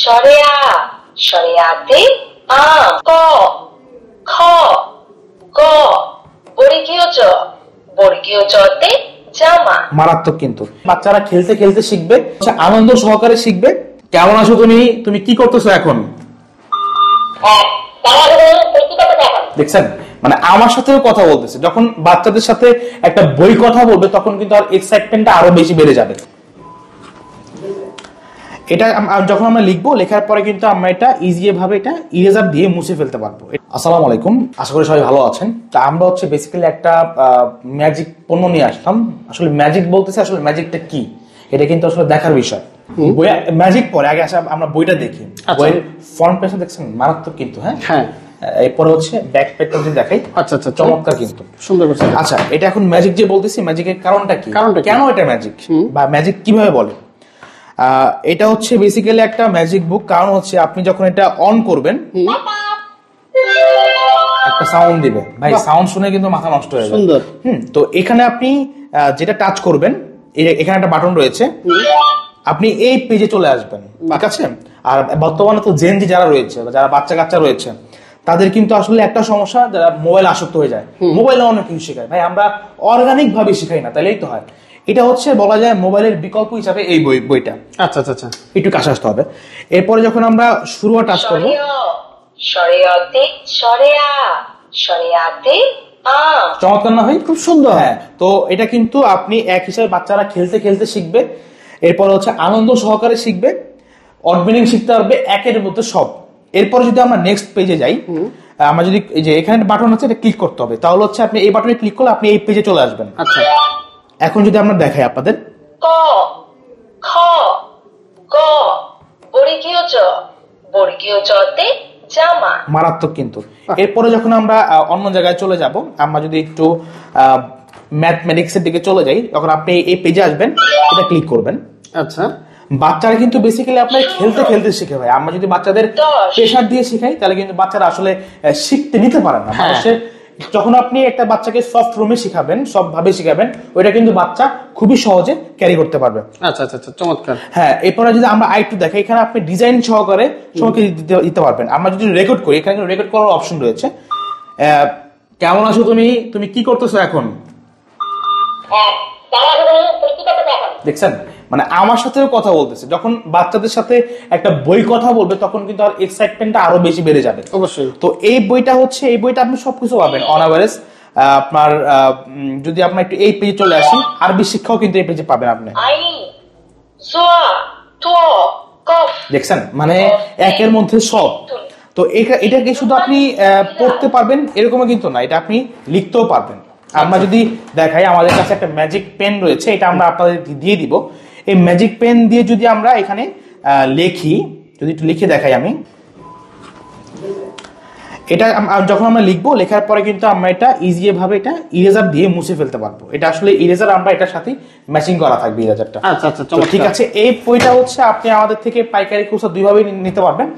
সরেয়া সরেয়াতে ক খ গ বর্গীয় জ বর্গীয় জতে জামা। মারাত্মক কিন্তু বাচ্চারা খেলতে খেলতে শিখবে, আনন্দ সহকারে শিখবে। কেমন আছো তুমি? তুমি কি করতেছো এখন? দেখছেন, মানে আমার সাথেও কথা বলতেছে। যখন বাচ্চাদের সাথে একটা বই কথা বলবে তখন কিন্তু আর এক্সাইটমেন্টটা আরো বেশি বেড়ে যাবে। এটা যখন আমরা লিখবো, লেখার পরে কিন্তু আমরা এটা ইজি ভাবে এটা ইরেজার দিয়ে মুছে ফেলতে পারবো। আসসালামু আলাইকুম, আশা করি সবাই ভালো আছেন। তা আমরা হচ্ছে বেসিক্যালি একটা ম্যাজিক পণ্য নিয়ে আসলাম। আসলে ম্যাজিক বলতেছে, আসলে ম্যাজিকটা কি এটা কিন্তু আসলে দেখার বিষয়। বই ম্যাজিক পরে আগে আসা আমরা বইটা দেখি। বইয়ের ফ্রন্ট পেজটা দেখছেন, মারাত্মক কিন্তু। হ্যাঁ, এরপরে হচ্ছে ব্যাক পেজটা যদি দেখাই, আচ্ছা চমৎকার কিন্তু, সুন্দর করছে। আচ্ছা, এটা এখন ম্যাজিক যে বলতেছি, ম্যাজিকের কারণটা কি, কেন এটা ম্যাজিক বা ম্যাজিক কিভাবে বলে? এটা হচ্ছে বেসিক্যালি একটা ম্যাজিক বুক। কারণ হচ্ছে আপনি যখন এটা অন করবেন একটা সাউন্ড দিবে, ভাই সাউন্ড শুনে কিন্তু মাথা নষ্ট হয়ে যাবে। তো এখানে আপনি যেটা টাচ করবেন, এখানে একটা বাটন রয়েছে, আপনি এই পেজে চলে আসবেন, ঠিক আছে? আর বর্তমানে তো জেনজি যারা রয়েছে, যারা বাচ্চা কাচ্চা রয়েছে, তাদের কিন্তু আসলে একটা সমস্যা, যারা মোবাইল আসক্ত হয়ে যায়, মোবাইলে অনেক কিছু শেখায়। ভাই আমরা অর্গানিক ভাবে শিখাই না, তাহলেই তো হয়। এটা হচ্ছে বলা যায় মোবাইলের বিকল্প হিসাবে এই বইটা। আচ্ছা আচ্ছা আচ্ছা, একটু কাছে আসতে হবে। এরপরে যখন আমরা শুরু টাচ করবো, চমৎকার না ভাই? খুব সুন্দর। হ্যাঁ, তো এটা কিন্তু আপনি এক হিসাবে বাচ্চারা খেলতে খেলতে শিখবে। এরপর হচ্ছে আনন্দ সহকারে শিখবে, অড মিনিং শিখতে পারবে, একের মধ্যে সব। এরপরে যদি আমরা নেক্সট পেজে যাই, আমরা যদি এই যে এখানে বাটন আছে, এটা ক্লিক করতে হবে, তাহলে হচ্ছে আপনি এই বাটনে ক্লিক করলে আপনি এই পেজে চলে আসবেন। আচ্ছা, এখন যদি আমরা দেখাই আপনাদের, ক খ গ বর্গীয় জ বর্গীয় জতে জামা। মারাত্মক কিন্তু। এরপরে যখন আমরা অন্য জায়গায় চলে যাব, আমরা যদি একটু ম্যাথমেটিক্স এর দিকে চলে যাই, তখন আপনি এই পেজে আসবেন, এটা ক্লিক করবেন। আচ্ছা, বাচ্চারা কিন্তু বেসিক্যালি আপনার খেলতে খেলতে শিখে। ভাই আমরা যদি বাচ্চাদের প্রেশার দিয়ে শিখাই, তাহলে কিন্তু বাচ্চারা আসলে শিখতে নিতে পারে না। যখন আপনি একটা বাচ্চাকে সফট রুমে শিখাবেন, সব ভাবে শিখাবেন, ওইটা কিন্তু বাচ্চা খুবই সহজে ক্যারি করতে পারবে। আচ্ছা আচ্ছা আচ্ছা, চমৎকার। হ্যাঁ, এরপরে যদি আমরা আরেকটু দেখাই, এখানে আপনি ডিজাইন সহকারে সবাইকে দিতে পারবেন। আমরা যদি রেকর্ড করি, এখানে রেকর্ড করার অপশন রয়েছে। কেমন আছো তুমি? তুমি কি করতেছো এখন? দেখছেন, মানে আমার সাথেও কথা বলতেছে। যখন বাচ্চাদের সাথে একটা বই কথা বলবে, তখন কিন্তু আর এক্সাইটমেন্টটা আরো বেশি বেড়ে যাবে। অবশ্যই। তো এই বইটা হচ্ছে, এই বইটা আপনি সবকিছু পাবেন অন এভারেজ। আপনার যদি আপনার একটু এই পেজে চলে আসি, আরবি শিক্ষাও কিন্তু এই পেজে পাবেন আপনি। দেখছেন, মানে একের মধ্যে সব। তো এটাকে শুধু আপনি পড়তে পারবেন এরকমও কিন্তু না, এটা আপনি লিখতেও পারবেন। আমরা যদি দেখাই, আমাদের কাছে একটা ম্যাজিক পেন রয়েছে, এটা আমরা আপনাদের দিয়ে দিব। এই ম্যাজিক পেন দিয়ে যদি আমরা এখানে লিখি, যদি একটু লিখে দেখাই আমি, এটা যখন আমরা লিখবো, লেখার পরে কিন্তু আমরা এটা ইজি ভাবে এটা ইরেজার দিয়ে মুছে ফেলতে পারবো। এটা আসলে ইরেজার আমরা এটার সাথে ম্যাচিং করা থাকবে ইরেজারটা। আচ্ছা আচ্ছা, ঠিক আছে। এই বইটা হচ্ছে আপনি আমাদের থেকে পাইকারি খুচরা দুইভাবে নিতে পারবেন।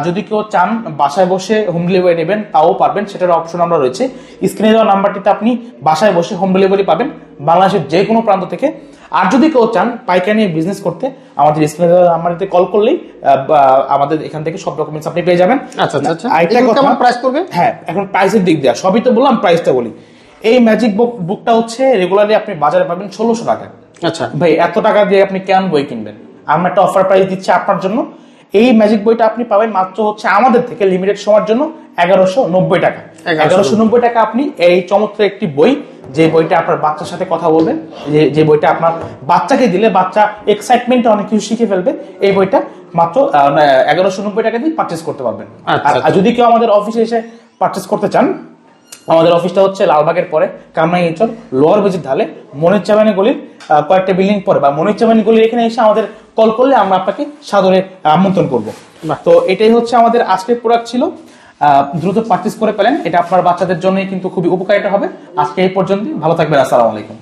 যদি কেউ চান বাসায় বসে হোম ডেলিভারি নেবেন, তাও পারবেন, সেটার অপশন আমরা রয়েছে। স্ক্রিনে দেওয়া নাম্বারটিতে আপনি বাসায় বসে হোম ডেলিভারি পাবেন বাংলাদেশের যে কোনো প্রান্ত থেকে। আর যদি কেউ চান পাইকারি নিয়ে বিজনেস করতে, আমাদের স্ক্রিনে দেওয়া নাম্বারটিতে কল করলেই আমাদের এখান থেকে সব ডকুমেন্টস আপনি পেয়ে যাবেন। আচ্ছা আচ্ছা, আরেকটা কথা, প্রাইস করবে। হ্যাঁ, এখন প্রাইসের দিক দিয়ে সবই তো বললাম, প্রাইসটা বলি। এই ম্যাজিক বুকটা হচ্ছে রেগুলারলি আপনি বাজারে পাবেন 1600 টাকা। আচ্ছা ভাই, এত টাকা দিয়ে আপনি কেন বই কিনবেন? আমরা একটা অফার প্রাইস দিচ্ছি আপনার জন্য। এই ম্যাজিক বইটা আপনি পাবেন মাত্র হচ্ছে আমাদের থেকে লিমিটেড সময়ের জন্য 1190 টাকা। 1190 টাকা আপনি এই চমৎকার একটি বই, যে বইটা আপনার বাচ্চার সাথে কথা বলবেন, যে বইটা আপনার বাচ্চাকে দিলে বাচ্চা এক্সাইটমেন্টে অনেক কিছু শিখে ফেলবে, এই বইটা মাত্র 1190 টাকা দিয়ে পারচেস করতে পারবেন। আর যদি কেউ আমাদের অফিসে এসে পারচেস করতে চান, আমাদের অফিসটা হচ্ছে লালবাগের পরে কামরাঙ্গীরচর লোয়ার বেজের ঢালে মনিরুজ্জামানি গলির কয়েকটা বিল্ডিং পরে, বা মনিরুজ্জামানি গলির এখানে এসে আমাদের কল করলে আমরা আপনাকে সাদরে আমন্ত্রণ করবো। তো এটাই হচ্ছে আমাদের আজকের প্রোডাক্ট ছিল। দ্রুত পারচেস করে পেলেন, এটা আপনার বাচ্চাদের জন্য কিন্তু খুবই উপকারিতা হবে। আজকে এই পর্যন্ত, ভালো থাকবেন। আসসালামু আলাইকুম।